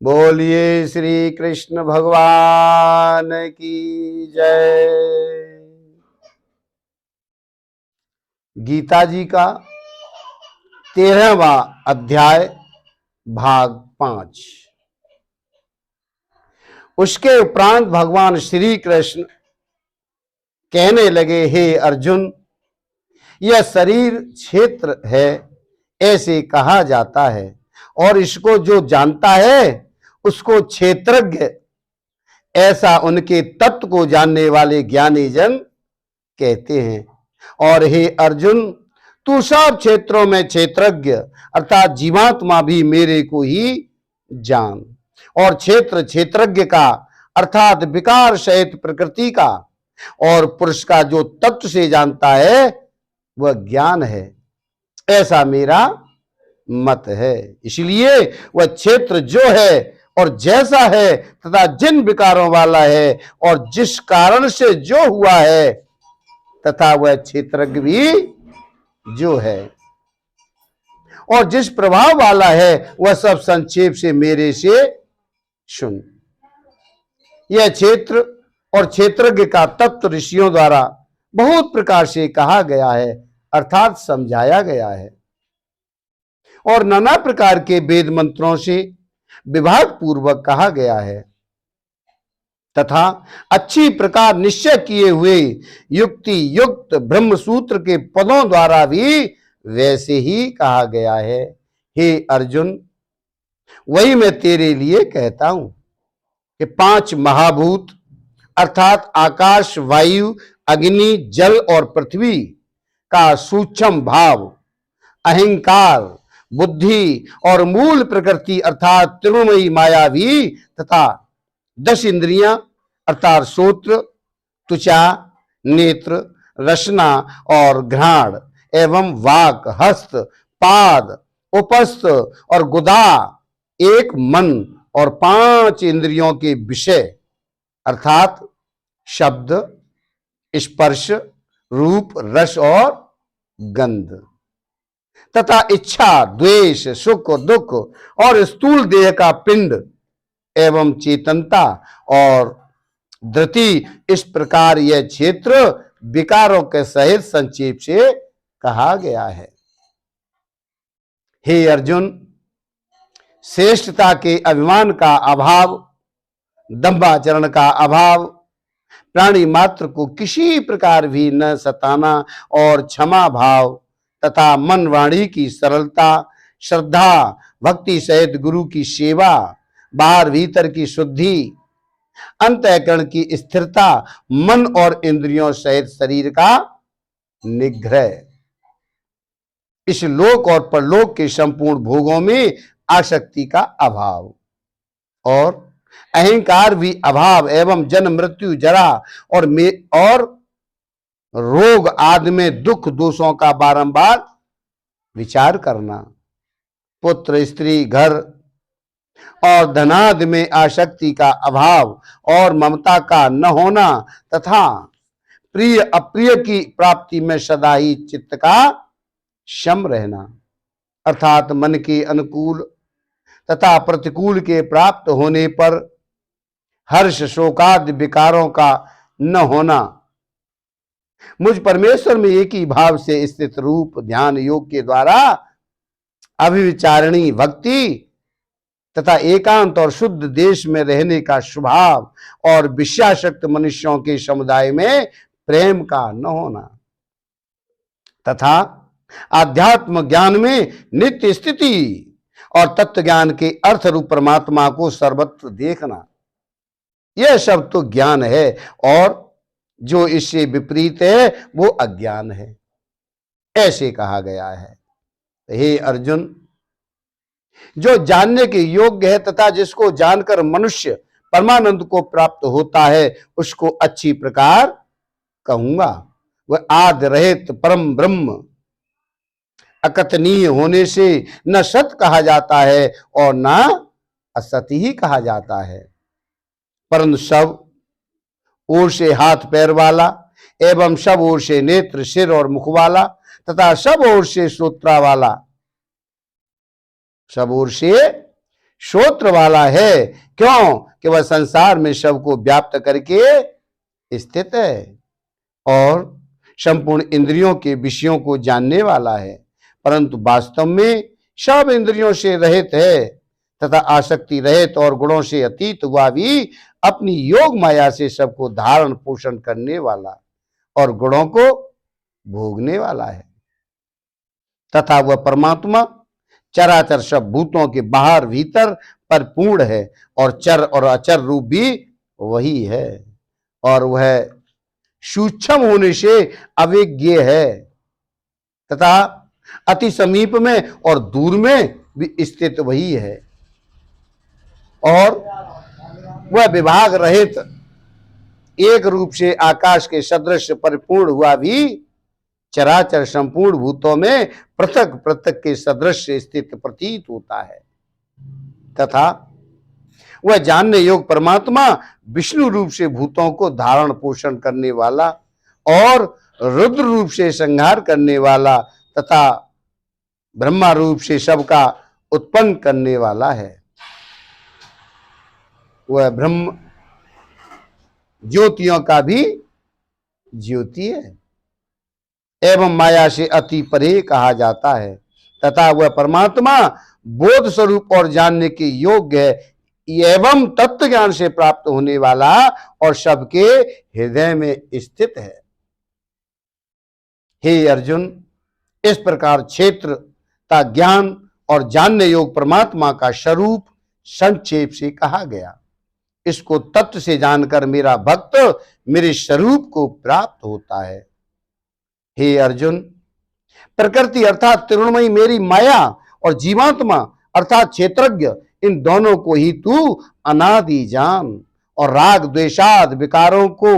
बोलिए श्री कृष्ण भगवान की जय। गीता जी का 13वां अध्याय भाग 5। उसके उपरांत भगवान श्री कृष्ण कहने लगे, हे अर्जुन, यह शरीर क्षेत्र है ऐसे कहा जाता है, और इसको जो जानता है उसको क्षेत्रज्ञ, ऐसा उनके तत्व को जानने वाले ज्ञानी जन कहते हैं। और हे अर्जुन, तू सब क्षेत्रों में क्षेत्रज्ञ अर्थात जीवात्मा भी मेरे को ही जान, और क्षेत्र क्षेत्रज्ञ का अर्थात विकार सहित प्रकृति का और पुरुष का जो तत्व से जानता है वह ज्ञान है, ऐसा मेरा मत है। इसलिए वह क्षेत्र जो है और जैसा है तथा जिन विकारों वाला है और जिस कारण से जो हुआ है तथा वह क्षेत्रज्ञ भी जो है और जिस प्रभाव वाला है वह सब संक्षेप से मेरे से सुन। यह क्षेत्र और क्षेत्रज्ञ का तत्व ऋषियों द्वारा बहुत प्रकार से कहा गया है अर्थात समझाया गया है, और नाना प्रकार के वेद मंत्रों से विभाग पूर्वक कहा गया है तथा अच्छी प्रकार निश्चय किए हुए युक्ति युक्त ब्रह्म सूत्र के पदों द्वारा भी वैसे ही कहा गया है। हे अर्जुन, वही मैं तेरे लिए कहता हूं कि 5 महाभूत अर्थात आकाश, वायु, अग्नि, जल और पृथ्वी का सूक्ष्म भाव, अहंकार, बुद्धि और मूल प्रकृति अर्थात त्रिगुणमयी माया भी तथा 10 इंद्रियां अर्थात श्रोत्र, त्वचा, नेत्र, रसना और घ्राण एवं वाक, हस्त, पाद, उपस्थ और गुदा, एक मन और 5 इंद्रियों के विषय अर्थात शब्द, स्पर्श, रूप, रस और गंध तथा इच्छा, द्वेष, सुख, दुख और स्थूल देह का पिंड एवं चेतनता और धृति, इस प्रकार यह क्षेत्र विकारों के सहित संक्षेप से कहा गया है। हे अर्जुन, श्रेष्ठता के अभिमान का अभाव, दंभाचरण का अभाव, प्राणी मात्र को किसी प्रकार भी न सताना और क्षमा भाव तथा मन वाणी की सरलता, श्रद्धा, भक्ति सहित गुरु की सेवा, बाहर भीतर की शुद्धि, अंतःकरण की स्थिरता, मन और इंद्रियों सहित शरीर का निग्रह, इस लोक और परलोक के संपूर्ण भोगों में आसक्ति का अभाव और अहंकार भी अभाव एवं जन्म, मृत्यु, जरा और रोग आदि में दुख दोषों का बारंबार विचार करना, पुत्र, स्त्री, घर और धनादि में आसक्ति का अभाव और ममता का न होना तथा प्रिय अप्रिय की प्राप्ति में सदा ही चित्त का शम रहना अर्थात मन के अनुकूल तथा प्रतिकूल के प्राप्त होने पर हर्ष, शोकादि विकारों का न होना, मुझ परमेश्वर में एक ही भाव से स्थित रूप ध्यान योग के द्वारा अभिविचारणी भक्ति तथा एकांत और शुद्ध देश में रहने का स्वभाव और विषयासक्त मनुष्यों के समुदाय में प्रेम का न होना तथा आध्यात्म ज्ञान में नित्य स्थिति और तत्व ज्ञान के अर्थ रूप परमात्मा को सर्वत्र देखना, यह सब तो ज्ञान है और जो इससे विपरीत है वो अज्ञान है, ऐसे कहा गया है। हे अर्जुन, जो जानने के योग्य है तथा जिसको जानकर मनुष्य परमानंद को प्राप्त होता है उसको अच्छी प्रकार कहूंगा। वह आदि रहित परम ब्रह्म अकथनीय होने से न सत कहा जाता है और न असत ही कहा जाता है, परंतु सब ओर से हाथ पैर वाला एवं सब ओर से नेत्र, सिर और मुख वाला तथा सब ओर से श्रोत्रा वाला, सब ओर से श्रोत्र वाला है, क्यों कि वह संसार में सबको व्याप्त करके स्थित है और संपूर्ण इंद्रियों के विषयों को जानने वाला है, परंतु वास्तव में सब इंद्रियों से रहित है तथा आसक्ति रहित और गुणों से अतीत हुआ भी अपनी योग माया से सबको धारण पोषण करने वाला और गुणों को भोगने वाला है। तथा वह परमात्मा चराचर सब भूतों के बाहर भीतर परिपूर्ण है और चर और अचर रूप भी वही है और वह सूक्ष्म होने से अवेज्ञ है तथा अति समीप में और दूर में भी स्थित वही है और वह विभाग रहित एक रूप से आकाश के सदृश परिपूर्ण हुआ भी चराचर संपूर्ण भूतों में पृथक पृथक के सदृश स्थित प्रतीत होता है तथा वह जानने योग्य परमात्मा विष्णु रूप से भूतों को धारण पोषण करने वाला और रुद्र रूप से संहार करने वाला तथा ब्रह्मा रूप से सबका उत्पन्न करने वाला है। वह ब्रह्म ज्योतियों का भी ज्योति है एवं माया से अति परे कहा जाता है तथा वह परमात्मा बोध स्वरूप और जानने के योग्य है एवं तत्व ज्ञान से प्राप्त होने वाला और सबके हृदय में स्थित है। हे अर्जुन, इस प्रकार क्षेत्र का ज्ञान और जानने योग्य परमात्मा का स्वरूप संक्षेप से कहा गया। इसको तत्व से जानकर मेरा भक्त मेरे स्वरूप को प्राप्त होता है। हे अर्जुन, प्रकृति अर्थात त्रिगुणमयी मेरी माया और जीवात्मा अर्थात क्षेत्रज्ञ, इन दोनों को ही तू अनादि जान और राग द्वेषाद विकारों को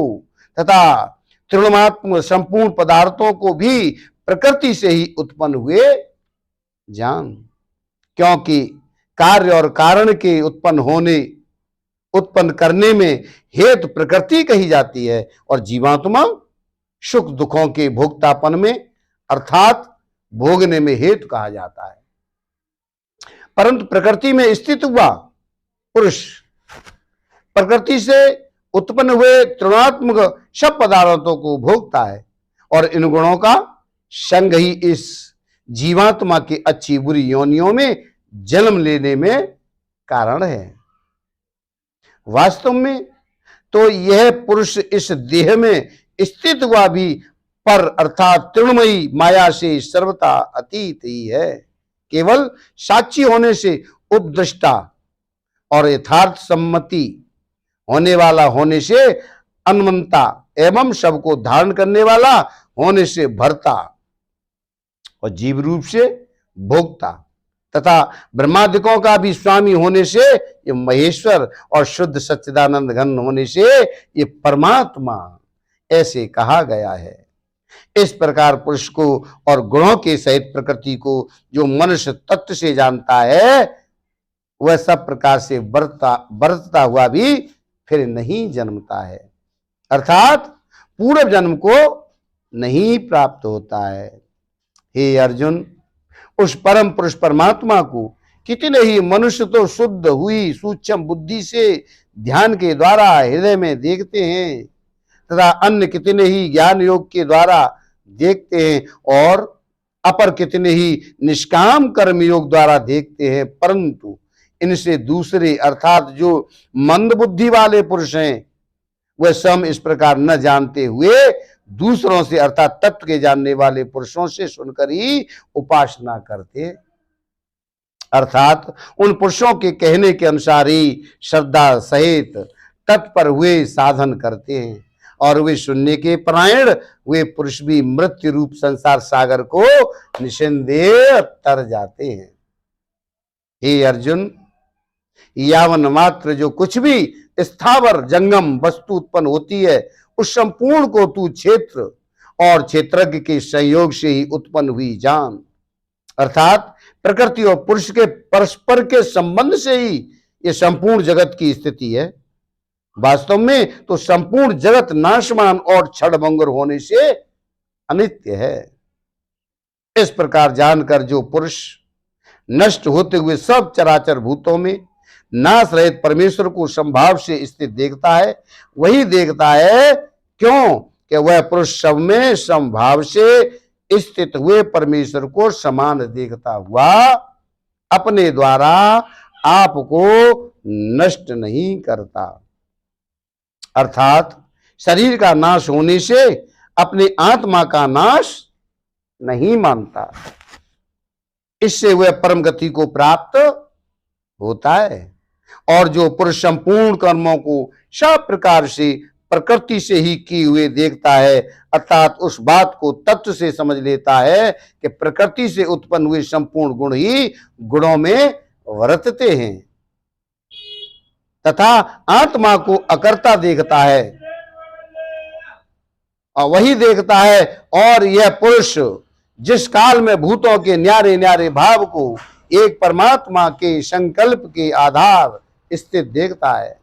तथा त्रिगुणात्मक संपूर्ण पदार्थों को भी प्रकृति से ही उत्पन्न हुए जान, क्योंकि कार्य और कारण के उत्पन्न करने में हेतु प्रकृति कही जाती है और जीवात्मा सुख दुखों के भोक्तापन में अर्थात भोगने में हेतु कहा जाता है। परंतु प्रकृति में स्थित हुआ पुरुष प्रकृति से उत्पन्न हुए त्रिगुणात्मक सब पदार्थों को भोगता है और इन गुणों का संग ही इस जीवात्मा के अच्छी बुरी योनियों में जन्म लेने में कारण है। वास्तव में तो यह पुरुष इस देह में स्थित हुआ भी पर अर्थात त्रिगुणमयी माया से सर्वथा अतीत ही है, केवल साक्षी होने से उपदृष्टा और यथार्थ सम्मति होने वाला होने से अनंता एवं सबको धारण करने वाला होने से भरता और जीव रूप से भोक्ता तथा ब्रह्मादिकों का भी स्वामी होने से ये महेश्वर और शुद्ध सच्चिदानंद घन होने से ये परमात्मा ऐसे कहा गया है। इस प्रकार पुरुष को और गुणों के सहित प्रकृति को जो मनुष्य तत्व से जानता है वह सब प्रकार से बरतता हुआ भी फिर नहीं जन्मता है, अर्थात पूर्व जन्म को नहीं प्राप्त होता है। हे अर्जुन, उस परम पुरुष परमात्मा को कितने ही मनुष्य तो शुद्ध हुई सूक्ष्म बुद्धि से ध्यान के द्वारा हृदय में देखते हैं तथा अन्य कितने ही ज्ञान योग के द्वारा देखते हैं और अपर कितने ही निष्काम कर्म योग द्वारा देखते हैं, परंतु इनसे दूसरे अर्थात जो मंद बुद्धि वाले पुरुष हैं वह स्वयं इस प्रकार न जानते हुए दूसरों से अर्थात तत्व के जानने वाले पुरुषों से सुनकर ही उपासना करते, अर्थात उन पुरुषों के कहने के अनुसार ही श्रद्धा सहित तत्पर हुए साधन करते हैं और वे सुनने के परायण वे पुरुष भी मृत्यु रूप संसार सागर को निसंदेह तर जाते हैं। हे अर्जुन, यावन मात्र जो कुछ भी स्थावर जंगम वस्तु उत्पन्न होती है उस संपूर्ण को तू क्षेत्र और क्षेत्रज्ञ के संयोग से ही उत्पन्न हुई जान, अर्थात प्रकृति और पुरुष के परस्पर के संबंध से ही ये संपूर्ण जगत की स्थिति है। वास्तव में तो संपूर्ण जगत नाशमान और क्षणभंगुर होने से अनित्य है। इस प्रकार जानकर जो पुरुष नष्ट होते हुए सब चराचर भूतों में नाश रहित परमेश्वर को समभाव से स्थित देखता है, वही देखता है। क्यों कि वह पुरुष सब में समभाव से स्थित हुए परमेश्वर को समान देखता हुआ अपने द्वारा आपको नष्ट नहीं करता, अर्थात शरीर का नाश होने से अपनी आत्मा का नाश नहीं मानता। इससे वह परम गति को प्राप्त होता है। और जो पुरुष संपूर्ण कर्मों को सब प्रकार से प्रकृति से ही किए हुए देखता है, अर्थात उस बात को तत्व से समझ लेता है कि प्रकृति से उत्पन्न हुए संपूर्ण गुण ही गुणों में वर्तते हैं, तथा आत्मा को अकर्ता देखता है, और वही देखता है। और यह पुरुष जिस काल में भूतों के न्यारे न्यारे भाव को एक परमात्मा के संकल्प के आधार स्थित देखता है,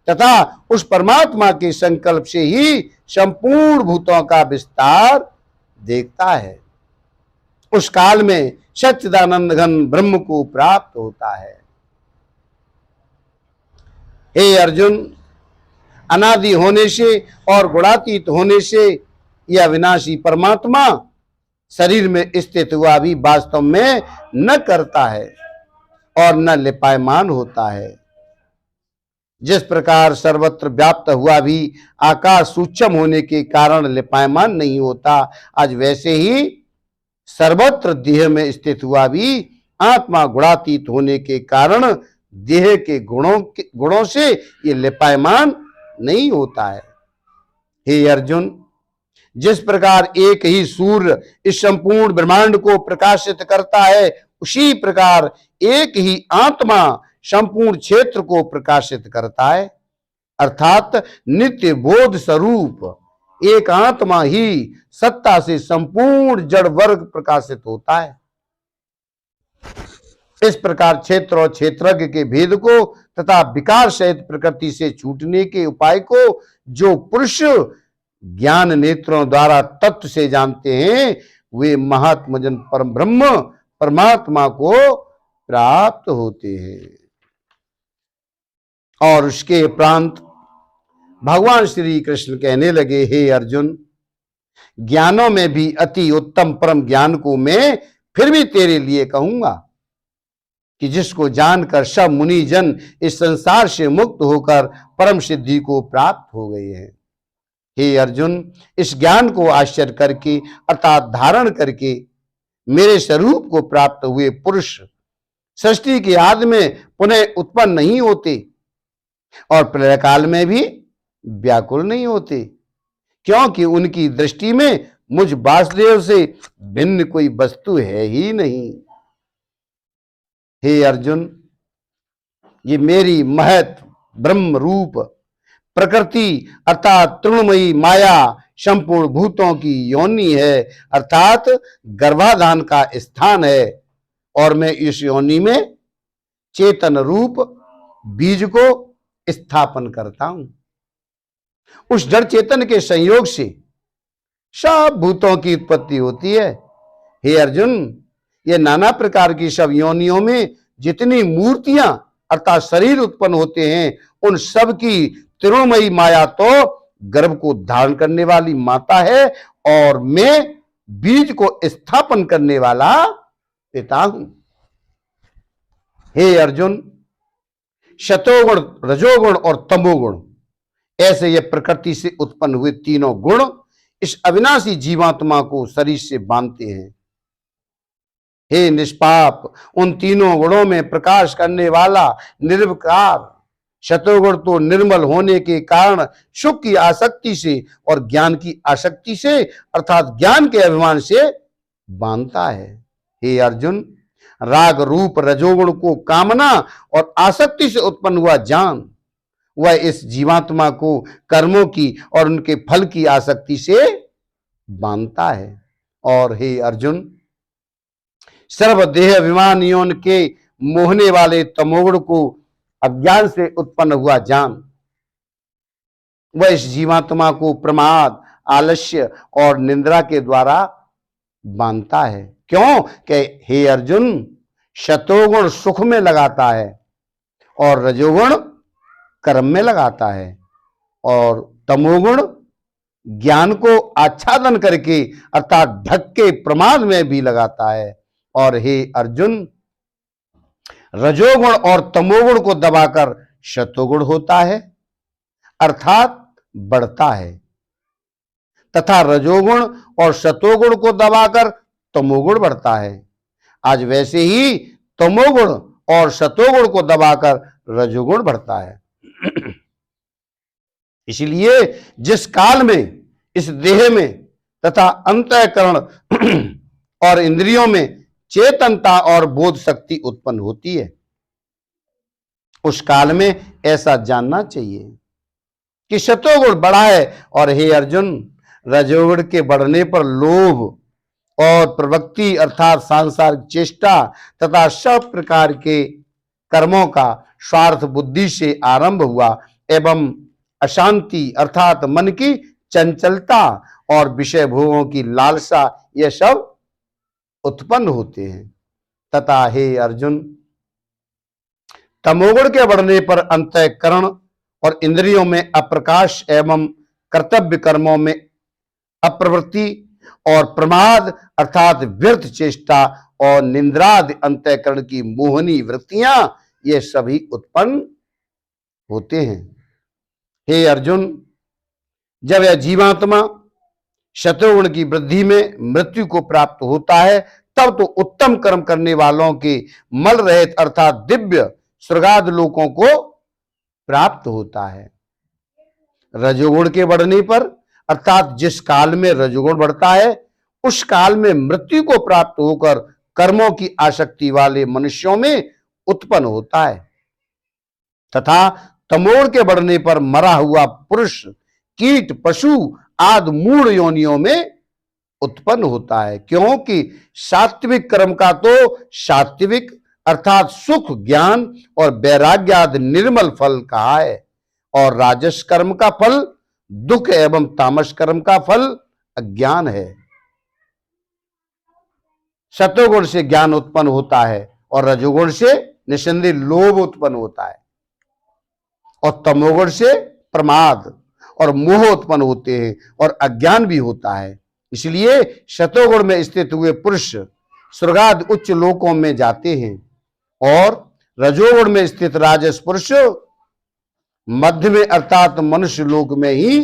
तथा उस परमात्मा के संकल्प से ही संपूर्ण भूतों का विस्तार देखता है, उस काल में सच्चिदानंद घन ब्रह्म को प्राप्त होता है। हे अर्जुन, अनादि होने से और गुणातीत होने से यह विनाशी परमात्मा शरीर में स्थित हुआ भी वास्तव में न करता है और न लिपायमान होता है। जिस प्रकार सर्वत्र व्याप्त हुआ भी आकाश सूक्ष्म होने के कारण लिपायमान नहीं होता, आज वैसे ही सर्वत्र देह में स्थित हुआ भी आत्मा गुणातीत होने के कारण देह के गुणों से ये लिपायमान नहीं होता है। हे अर्जुन, जिस प्रकार एक ही सूर्य इस संपूर्ण ब्रह्मांड को प्रकाशित करता है, उसी प्रकार एक ही आत्मा संपूर्ण क्षेत्र को प्रकाशित करता है, अर्थात नित्य बोध स्वरूप एक आत्मा ही सत्ता से संपूर्ण जड़ वर्ग प्रकाशित होता है। इस प्रकार क्षेत्र और क्षेत्रज्ञ के भेद को तथा विकार सहित प्रकृति से छूटने के उपाय को जो पुरुष ज्ञान नेत्रों द्वारा तत्व से जानते हैं, वे महात्मजन परम ब्रह्म परमात्मा को प्राप्त होते हैं। और उसके उपरांत भगवान श्री कृष्ण कहने लगे, हे अर्जुन, ज्ञानों में भी अति उत्तम परम ज्ञान को मैं फिर भी तेरे लिए कहूंगा कि जिसको जानकर सब मुनि जन इस संसार से मुक्त होकर परम सिद्धि को प्राप्त हो गए हैं। हे अर्जुन, इस ज्ञान को आश्चर्य करके अर्थात धारण करके मेरे स्वरूप को प्राप्त हुए पुरुष सृष्टि के आदि में पुनः उत्पन्न नहीं होते और प्रलय काल में भी व्याकुल नहीं होते, क्योंकि उनकी दृष्टि में मुझ वासुदेव से भिन्न कोई वस्तु है ही नहीं। हे अर्जुन, ये मेरी महत ब्रह्म रूप प्रकृति अर्थात तृणमयी माया संपूर्ण भूतों की योनि है, अर्थात गर्भाधान का स्थान है, और मैं इस योनि में चेतन रूप बीज को स्थापन करता हूं। उस जड़ चेतन के संयोग से सब भूतों की उत्पत्ति होती है। हे अर्जुन, ये नाना प्रकार की सब योनियों में जितनी मूर्तियां अर्थात शरीर उत्पन्न होते हैं, उन सब की तृणमयी माया तो गर्भ को धारण करने वाली माता है, और मैं बीज को स्थापन करने वाला पिता हूं। हे अर्जुन, शतोगुण, रजोगुण और तमोगुण, ऐसे ये प्रकृति से उत्पन्न हुए तीनों गुण इस अविनाशी जीवात्मा को शरीर से बांधते हैं। हे निष्पाप, उन तीनों गुणों में प्रकाश करने वाला निर्विकार शतोगुण तो निर्मल होने के कारण सुख की आसक्ति से और ज्ञान की आसक्ति से अर्थात ज्ञान के अभिमान से बांधता है। हे अर्जुन, राग रूप रजोगुण को कामना और आसक्ति से उत्पन्न हुआ ज्ञान, वह इस जीवात्मा को कर्मों की और उनके फल की आसक्ति से बांधता है। और हे अर्जुन, सर्वदेह अभिमान योन के मोहने वाले तमोगुण को अज्ञान से उत्पन्न हुआ ज्ञान, वह इस जीवात्मा को प्रमाद, आलस्य और निंद्रा के द्वारा बांधता है। क्यों कि हे अर्जुन, शतोगुण सुख में लगाता है और रजोगुण कर्म में लगाता है, और तमोगुण ज्ञान को आच्छादन करके अर्थात ढक के प्रमाद में भी लगाता है। और हे अर्जुन, रजोगुण और तमोगुण को दबाकर सतोगुण होता है अर्थात बढ़ता है, तथा रजोगुण और सतोगुण को दबाकर तमोगुण बढ़ता है। आज वैसे ही तमोगुण और सतोगुण को दबाकर रजोगुण बढ़ता है। इसलिए जिस काल में इस देह में तथा अंतःकरण और इंद्रियों में चेतनता और बोध शक्ति उत्पन्न होती है, उस काल में ऐसा जानना चाहिए कि सतोगुण बढ़ा है। और हे अर्जुन, रजोगुण के बढ़ने पर लोभ और प्रवृत्ति अर्थात सांसारिक चेष्टा तथा सब प्रकार के कर्मों का स्वार्थ बुद्धि से आरंभ हुआ एवं अशांति अर्थात मन की चंचलता और विषय भोगों की लालसा, ये सब उत्पन्न होते हैं। तथा हे अर्जुन, तमोगुण के बढ़ने पर अंतःकरण और इंद्रियों में अप्रकाश एवं कर्तव्य कर्मों में अप्रवृत्ति और प्रमाद अर्थात व्यर्थ चेष्टा और निंद्रादि अंतःकरण की मोहनी वृत्तियां, ये सभी उत्पन्न होते हैं। हे अर्जुन, जब यह जीवात्मा शतोगुण की वृद्धि में मृत्यु को प्राप्त होता है, तब तो उत्तम कर्म करने वालों के मल रहित अर्थात दिव्य स्वर्गाद लोकों को प्राप्त होता है। रजोगुण के बढ़ने पर अर्थात जिस काल में रजोगुण बढ़ता है, उस काल में मृत्यु को प्राप्त होकर कर्मों की आसक्ति वाले मनुष्यों में उत्पन्न होता है, तथा तमोगुण के बढ़ने पर मरा हुआ पुरुष, कीट, पशु आदि मूढ़ योनियों में उत्पन्न होता है। क्योंकि सात्विक कर्म का तो सात्विक अर्थात सुख, ज्ञान और वैराग्य आदि निर्मल फल कहा है, और राजस कर्म का फल दुख एवं तामस कर्म का फल अज्ञान है। सतोगुण से ज्ञान उत्पन्न होता है और रजोगुण से निस्संदेह लोभ उत्पन्न होता है, और तमोगुण से प्रमाद और मोह उत्पन्न होते हैं और अज्ञान भी होता है। इसलिए सतोगुण में स्थित हुए पुरुष स्वर्गादि उच्च लोकों में जाते हैं, और रजोगुण में स्थित राजस पुरुष मध्य में अर्थात मनुष्य लोक में ही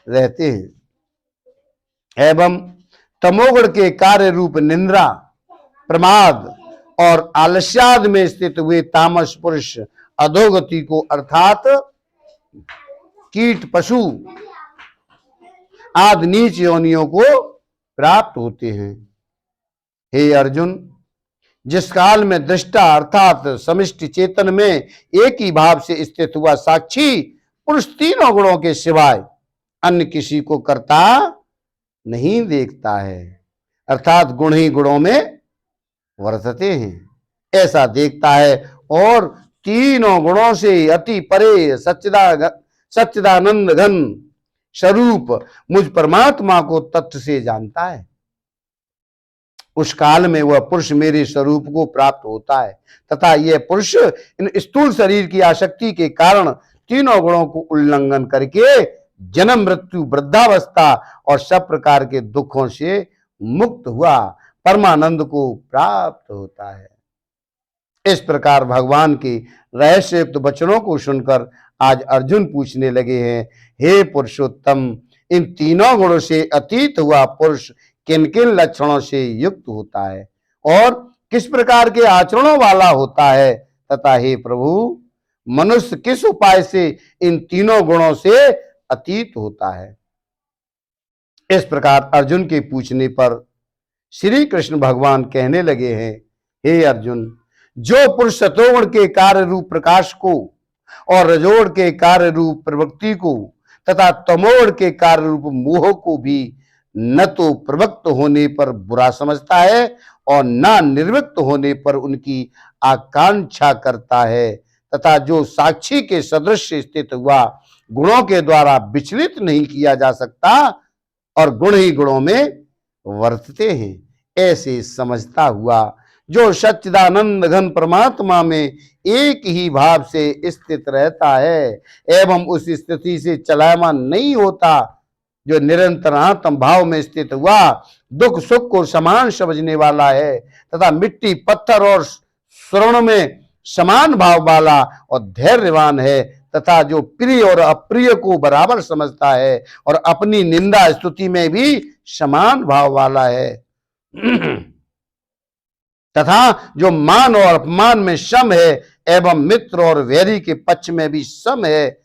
रहते हैं। एवं तमोगुण के कार्य रूप निंद्रा, प्रमाद और आलस्याद में स्थित हुए तामस पुरुष अधोगति को अर्थात कीट, पशु आदि नीच योनियों को प्राप्त होते हैं। हे अर्जुन, जिस काल में दृष्टा अर्थात समिष्टि चेतन में एक ही भाव से स्थित हुआ साक्षी पुरुष तीनों गुणों के सिवाय अन्य किसी को करता नहीं देखता है, अर्थात गुण ही गुणों में वर्तते हैं, ऐसा देखता है, और तीनों गुणों से अति परे सच्चिदानंद घन स्वरूप मुझ परमात्मा को तत्व से जानता है। उस काल में वह पुरुष मेरे स्वरूप को प्राप्त होता है, तथा यह पुरुष इन स्थूल शरीर की आसक्ति के कारण तीनों गुणों को उल्लंघन करके जन्म, मृत्यु, वृद्धावस्था और सब प्रकार के दुखों से मुक्त हुआ परमानंद को प्राप्त होता है। इस प्रकार भगवान के रहस्ययुक्त वचनों को सुनकर आज अर्जुन पूछने लगे हैं, हे पुरुषोत्तम, इन तीनों गुणों से अतीत हुआ पुरुष किन किन लक्षणों से युक्त होता है और किस प्रकार के आचरणों वाला होता है, तथा हे प्रभु, मनुष्य किस उपाय से इन तीनों गुणों से अतीत होता है। इस प्रकार अर्जुन के पूछने पर श्री कृष्ण भगवान कहने लगे हैं, हे अर्जुन, जो पुरुष सतोगुण के कार्य रूप प्रकाश को और रजोगुण के कार्य रूप प्रवृत्ति को तथा तमोगुण के कार्य रूप मोह को भी न तो प्रवृत्त होने पर बुरा समझता है और न निर्वृत्त होने पर उनकी आकांक्षा करता है, तथा जो साक्षी के सदृश स्थित हुआ गुणों के द्वारा विचलित नहीं किया जा सकता और गुण ही गुणों में वर्तते हैं, ऐसे समझता हुआ जो सच्चिदानंद घन परमात्मा में एक ही भाव से स्थित रहता है एवं उस स्थिति से चलायमान नहीं होता, जो निरंतर आत्म भाव में स्थित हुआ, दुख सुख को समान समझने वाला है तथा मिट्टी पत्थर और स्वर्ण में समान भाव वाला और धैर्यवान है, तथा जो प्रिय और अप्रिय को बराबर समझता है और अपनी निंदा स्तुति में भी समान भाव वाला है, तथा जो मान और अपमान में सम है एवं मित्र और वैरी के पक्ष में भी सम है,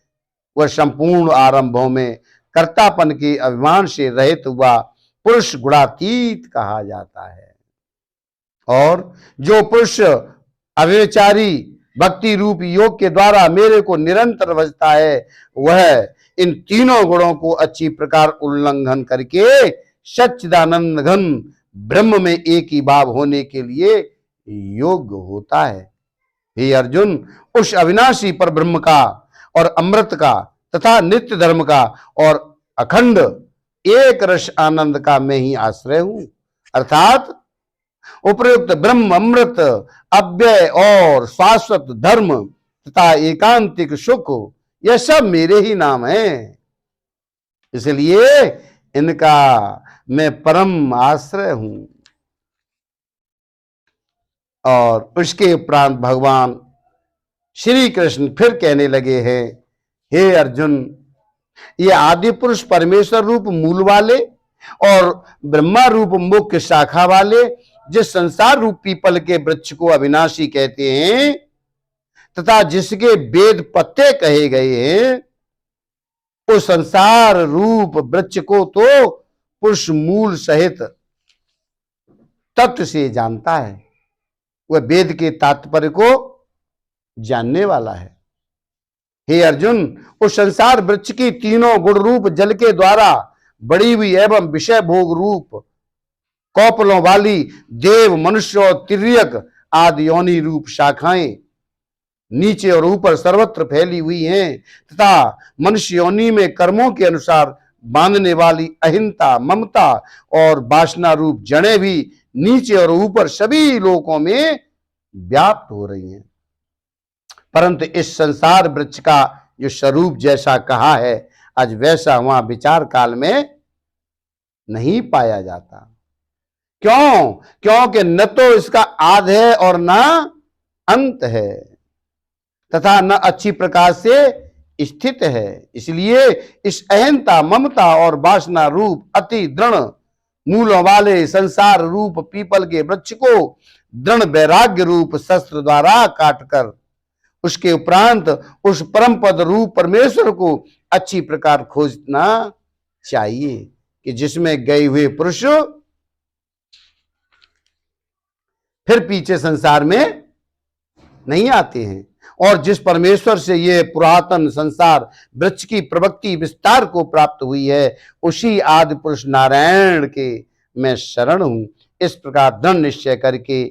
वह संपूर्ण आरंभों में कर्तापन के अभिमान से रहित हुआ पुरुष गुणातीत कहा जाता है। और जो पुरुष अव्यभिचारी भक्ति रूप योग के द्वारा मेरे को निरंतर भजता है, वह इन तीनों गुणों को अच्छी प्रकार उल्लंघन करके सच्चिदानंद घन ब्रह्म में एक ही भाव होने के लिए योग्य होता है। हे अर्जुन, उस अविनाशी पर ब्रह्म का और अमृत का तथा नित्य धर्म का और अखंड एक रस आनंद का मैं ही आश्रय हूं, अर्थात उपयुक्त ब्रह्म अमृत अव्यय और शाश्वत धर्म तथा एकांतिक सुख, यह सब मेरे ही नाम है, इसलिए इनका मैं परम आश्रय हूं। और उसके उपरांत भगवान श्री कृष्ण फिर कहने लगे हैं, हे अर्जुन, ये आदि पुरुष परमेश्वर रूप मूल वाले और ब्रह्मा रूप मुख्य शाखा वाले जिस संसार रूप पीपल के वृक्ष को अविनाशी कहते हैं तथा जिसके वेद पत्ते कहे गए हैं, उस संसार रूप वृक्ष को तो पुरुष मूल सहित तत्व से जानता है, वह वेद के तात्पर्य को जानने वाला है। हे अर्जुन, उस संसार वृक्ष की तीनों गुण रूप जल के द्वारा बड़ी हुई एवं विषय भोग रूप कौपलों वाली देव मनुष्य और तिर्यक आदि योनि रूप शाखाएं नीचे और ऊपर सर्वत्र फैली हुई हैं तथा मनुष्य योनि में कर्मों के अनुसार बांधने वाली अहिंसा ममता और वासना रूप जड़ें भी नीचे और ऊपर सभी लोकों में व्याप्त हो रही हैं, परंतु इस संसार वृक्ष का जो स्वरूप जैसा कहा है आज वैसा वहां विचार काल में नहीं पाया जाता। क्यों? क्योंकि न तो इसका आद है और न अंत है तथा न अच्छी प्रकार से स्थित है, इसलिए इस अहंता ममता और वासना रूप अति दृढ़ मूलों वाले संसार रूप पीपल के वृक्ष को दृढ़ वैराग्य रूप शस्त्र द्वारा काटकर उसके उपरांत उस परम पद रूप परमेश्वर को अच्छी प्रकार खोजना चाहिए कि जिसमें गए हुए पुरुष फिर पीछे संसार में नहीं आते हैं, और जिस परमेश्वर से ये पुरातन संसार वृक्ष की प्रवृत्ति विस्तार को प्राप्त हुई है, उसी आदि पुरुष नारायण के मैं शरण हूं। इस प्रकार दृढ़ निश्चय करके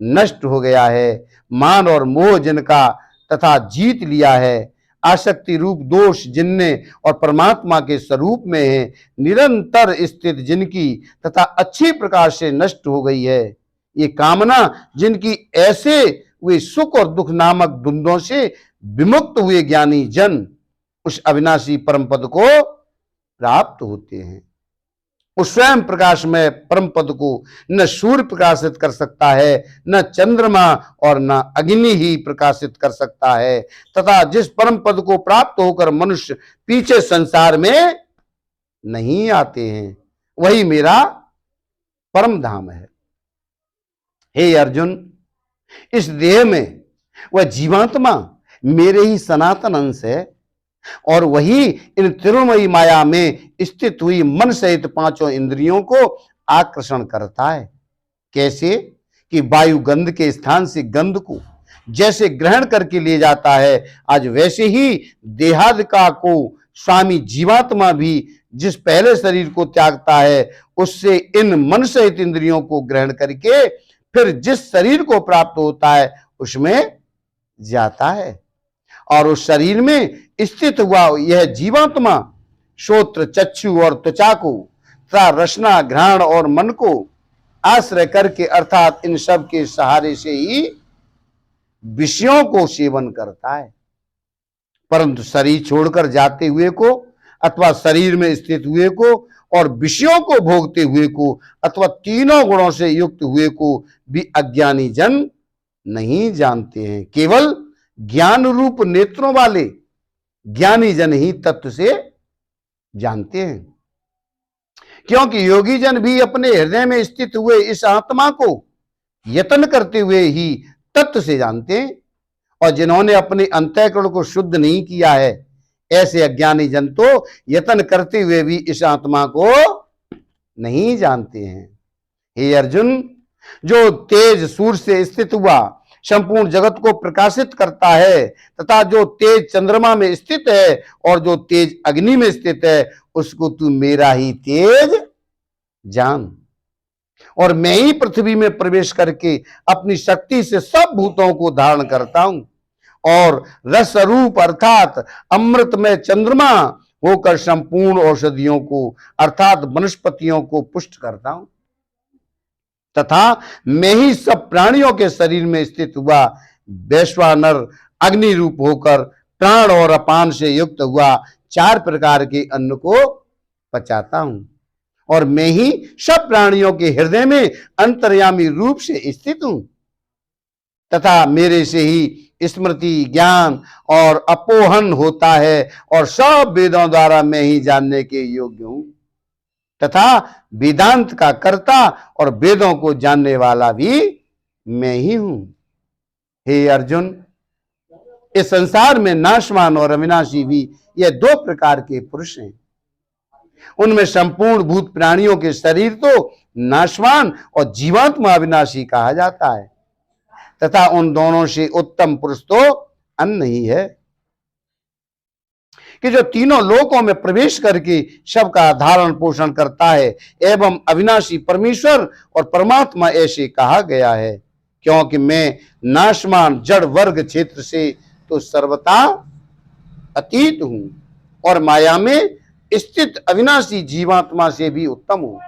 नष्ट हो गया है मान और मोह जिनका तथा जीत लिया है, आसक्ति रूप दोष जिनने और परमात्मा के स्वरूप में है निरंतर स्थित जिनकी तथा अच्छी प्रकार से नष्ट हो गई है, ये कामना जिनकी ऐसे वे सुख और दुख नामक द्वंद्वों से विमुक्त हुए ज्ञानी जन उस अविनाशी परम पद को प्राप्त होते हैं। उस स्वयं प्रकाश में परम पद को न सूर्य प्रकाशित कर सकता है, न चंद्रमा और न अग्नि ही प्रकाशित कर सकता है, तथा जिस परम पद को प्राप्त होकर मनुष्य पीछे संसार में नहीं आते हैं, वही मेरा परम धाम है। हे अर्जुन, इस देह में वह जीवात्मा मेरे ही सनातन अंश है और वही इन तिरुमयी माया में स्थित हुई मन सहित पांचों इंद्रियों को आकर्षण करता है। कैसे कि वायु गंध के स्थान से गंध को जैसे ग्रहण करके ले जाता है, आज वैसे ही देहादिका को स्वामी जीवात्मा भी जिस पहले शरीर को त्यागता है उससे इन मन सहित इंद्रियों को ग्रहण करके फिर जिस शरीर को प्राप्त होता है उसमें जाता है, और उस शरीर में स्थित हुआ यह जीवात्मा श्रोत्र चक्षु और त्वचा को तथा रसना घ्राण और मन को आश्रय करके अर्थात इन सब के सहारे से ही विषयों को सेवन करता है। परंतु शरीर छोड़कर जाते हुए को अथवा शरीर में स्थित हुए को और विषयों को भोगते हुए को अथवा तीनों गुणों से युक्त हुए को भी अज्ञानी जन नहीं जानते हैं। केवल ज्ञान रूप नेत्रों वाले ज्ञानी जन ही तत्व से जानते हैं, क्योंकि योगी जन भी अपने हृदय में स्थित हुए इस आत्मा को यत्न करते हुए ही तत्व से जानते हैं। और जिन्होंने अपने अंतःकरण को शुद्ध नहीं किया है, ऐसे अज्ञानी जन तो यत्न करते हुए भी इस आत्मा को नहीं जानते हैं। हे अर्जुन, जो तेज सूर्य से स्थित हुआ संपूर्ण जगत को प्रकाशित करता है तथा जो तेज चंद्रमा में स्थित है और जो तेज अग्नि में स्थित है, उसको तू मेरा ही तेज जान। और मैं ही पृथ्वी में प्रवेश करके अपनी शक्ति से सब भूतों को धारण करता हूं और रस रूप अर्थात अमृत में चंद्रमा होकर संपूर्ण औषधियों को अर्थात वनस्पतियों को पुष्ट करता हूं तथा मैं ही सब प्राणियों के शरीर में स्थित हुआ वैश्वानर अग्नि रूप होकर प्राण और अपान से युक्त हुआ 4 प्रकार के अन्न को पचाता हूं। और मैं ही सब प्राणियों के हृदय में अंतर्यामी रूप से स्थित हूं तथा मेरे से ही स्मृति ज्ञान और अपोहन होता है और सब वेदों द्वारा मैं ही जानने के योग्य हूं तथा वेदांत का कर्ता और वेदों को जानने वाला भी मैं ही हूं। हे अर्जुन, इस संसार में नाशवान और अविनाशी भी ये 2 प्रकार के पुरुष हैं। उनमें संपूर्ण भूत प्राणियों के शरीर तो नाशवान और जीवात्मा अविनाशी कहा जाता है तथा उन दोनों से उत्तम पुरुष तो अन्य नहीं है कि जो तीनों लोकों में प्रवेश करके सबका धारण पोषण करता है एवं अविनाशी परमेश्वर और परमात्मा ऐसे कहा गया है, क्योंकि मैं नाशवान जड़ वर्ग क्षेत्र से तो सर्वथा अतीत हूं और माया में स्थित अविनाशी जीवात्मा से भी उत्तम हूं।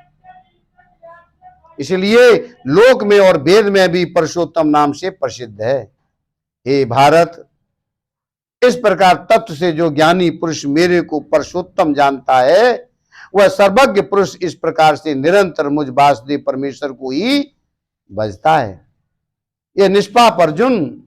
इसलिए लोक में और वेद में भी पुरुषोत्तम नाम से प्रसिद्ध है। हे भारत, इस प्रकार तत्व से जो ज्ञानी पुरुष मेरे को पुरुषोत्तम जानता है, वह सर्वज्ञ पुरुष इस प्रकार से निरंतर मुझ वासुदेव परमेश्वर को ही भजता है। यह निष्पाप अर्जुन,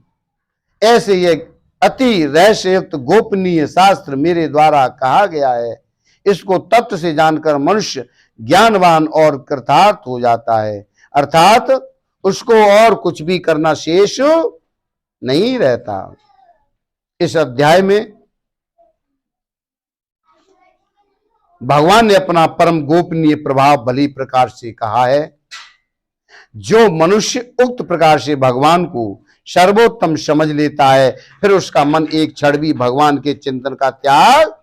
ऐसे ये अति रहस्ययुक्त गोपनीय शास्त्र मेरे द्वारा कहा गया है। इसको तत्व से जानकर मनुष्य ज्ञानवान और कृतार्थ हो जाता है, अर्थात उसको और कुछ भी करना शेष नहीं रहता। इस अध्याय में भगवान ने अपना परम गोपनीय प्रभाव भली प्रकार से कहा है। जो मनुष्य उक्त प्रकार से भगवान को सर्वोत्तम समझ लेता है, फिर उसका मन एक क्षण भी भगवान के चिंतन का त्याग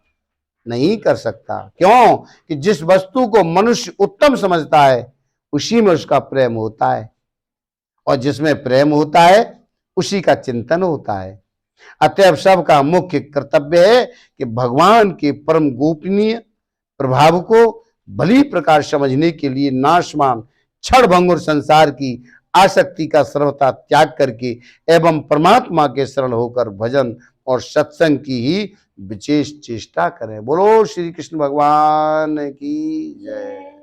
नहीं कर सकता। क्यों कि जिस वस्तु को मनुष्य उत्तम समझता है उसी में उसका प्रेम होता है और जिसमें प्रेम होता है उसी का चिंतन होता है। अतएव सबका मुख्य कर्तव्य है कि भगवान के परम गोपनीय प्रभाव को भली प्रकार समझने के लिए नाशवान क्षणभंगुर संसार की आसक्ति का सर्वथा त्याग करके एवं परमात्मा के शरण होकर भजन और सत्संग की ही विशेष चेष्टा करें। बोलो श्री कृष्ण भगवान की जय।